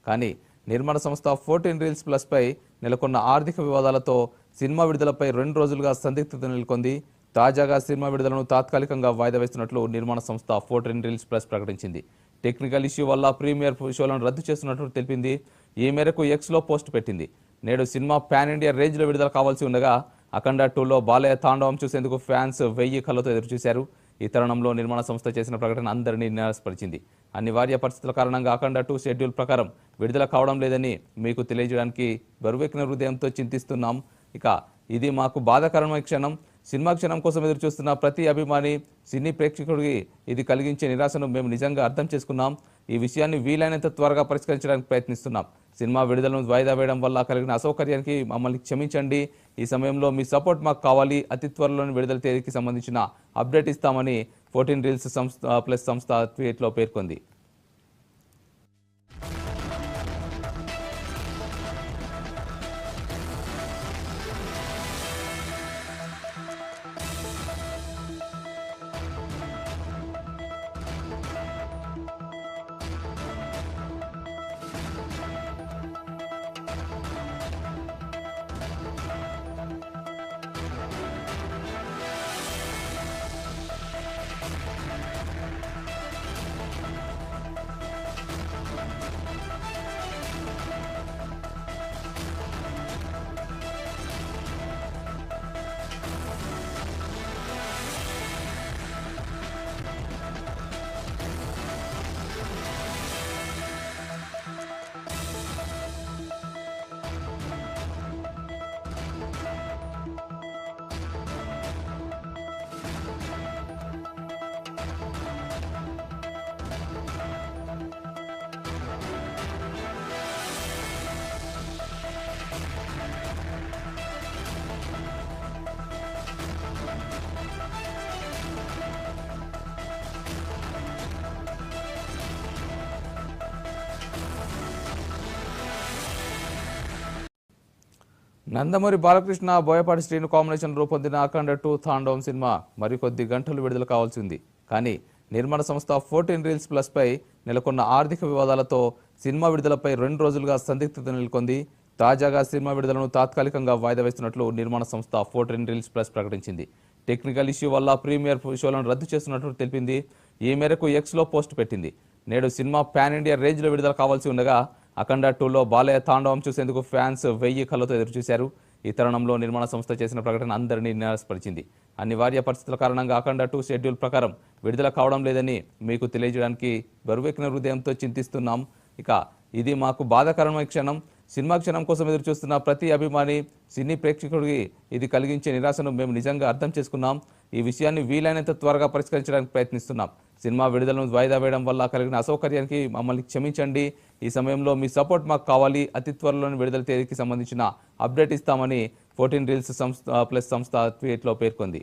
కానీ నిర్మాణ సంస్థ 14 రీల్స్ ప్లస్ పై నెలకొన్న ఆర్థిక వివాదాలతో సినిమా విడుదలపై 2 రోజులుగా సందిగ్ధత నెలకొంది. తాజాగా సినిమా విడుదలను తాత్కాలికంగా వాయిదా వేస్తున్నట్లు నిర్మాణ సంస్థ 14 రీల్స్ ప్లస్ ప్రకటించింది. టెక్నికల్ ఇష్యూ వల్ల ప్రీమియర్ షోలను రద్దు చేస్తున్నట్లు తెలిపింది. ఈ మేరకు ఎక్స్లో పోస్ట్ పెట్టింది. నేడు సినిమా పాన్ ఇండియా రేంజ్లో విడుదల కావాల్సి ఉండగా అఖండ 2లో బాలయ్య తాండవం చూసేందుకు ఫ్యాన్స్ 1000 కళ్ళతో ఎదురుచూశారు. ఈ తరుణంలో నిర్మాణ సంస్థ చేసిన ప్రకటన అందరినీ నిరాశపరిచింది. అనివార్య పరిస్థితుల కారణంగా అఖండ 2 షెడ్యూల్ ప్రకారం విడుదల కావడం లేదని మీకు తెలియజేయడానికి బరువెక్కిన హృదయంతో చింతిస్తున్నాం. ఇక ఇది మాకు బాధాకరమైన క్షణం. సినిమా క్షణం కోసం ఎదురు చూస్తున్న ప్రతి అభిమాని, సినీ ప్రేక్షకుడికి ఇది కలిగించే నిరాశను మేము నిజంగా అర్థం చేసుకున్నాం. ఈ విషయాన్ని వీలైనంత త్వరగా పరిష్కరించడానికి ప్రయత్నిస్తున్నాం. సినిమా విడుదలను వాయిదా వేయడం వల్ల కలిగిన అసౌకర్యానికి మమ్మల్ని క్షమించండి. ఈ సమయంలో మీ సపోర్ట్ మాకు కావాలి. అతి త్వరలోని విడుదల తేదీకి సంబంధించిన అప్డేట్ ఇస్తామని 14 రీల్స్ సంస్థ ట్వీట్లో పేర్కొంది. నందమూరి బాలకృష్ణ, బోయపాటి శ్రీను కాంబినేషన్ రూపొందిన అఖండ 2 తాండవం సినిమా మరికొద్ది గంటలు విడుదల కావాల్సి ఉంది. కానీ నిర్మాణ సంస్థ 14 రీల్స్ ప్లస్ పై నెలకొన్న ఆర్థిక వివాదాలతో సినిమా విడుదలపై 2 రోజులుగా సందిగ్ధత నెలకొంది. తాజాగా సినిమా విడుదలను తాత్కాలికంగా వాయిదా వేస్తున్నట్లు నిర్మాణ సంస్థ 14 రీల్స్ ప్లస్ ప్రకటించింది. టెక్నికల్ ఇష్యూ వల్ల ప్రీమియర్ షోలను రద్దు చేస్తున్నట్లు తెలిపింది. ఈ మేరకు ఎక్స్లో పోస్ట్ పెట్టింది. నేడు సినిమా పాన్ ఇండియా రేంజ్లో విడుదల కావాల్సి ఉండగా అఖండ 2లో బాలయ్య తాండవం చూసేందుకు ఫ్యాన్స్ 1000 కళ్ళతో ఎదురుచూశారు. ఈ తరుణంలో నిర్మాణ సంస్థ చేసిన ప్రకటన అందరినీ నిరాశపరిచింది. అనివార్య పరిస్థితుల కారణంగా అఖండ 2 షెడ్యూల్ ప్రకారం విడుదల కావడం లేదని మీకు తెలియజేయడానికి బరువెక్కిన హృదయంతో చింతిస్తున్నాం. ఇక ఇది మాకు బాధాకరమైన క్షణం. సినిమా క్షణం కోసం ఎదురు చూస్తున్న ప్రతి అభిమాని, సినీ ప్రేక్షకుడికి ఇది కలిగించే నిరాశను మేము నిజంగా అర్థం చేసుకున్నాం. ఈ విషయాన్ని వీలైనంత త్వరగా పరిష్కరించడానికి ప్రయత్నిస్తున్నాం. సినిమా విడుదలను వాయిదా వేయడం వల్ల కలిగిన అసౌకర్యానికి మమ్మల్ని క్షమించండి. ఈ సమయంలో మీ సపోర్ట్ మాకు కావాలి. అతి త్వరలోని విడుదల తేదీకి సంబంధించిన అప్డేట్ ఇస్తామని 14 రీల్స్ సంస్థ ట్వీట్లో పేర్కొంది.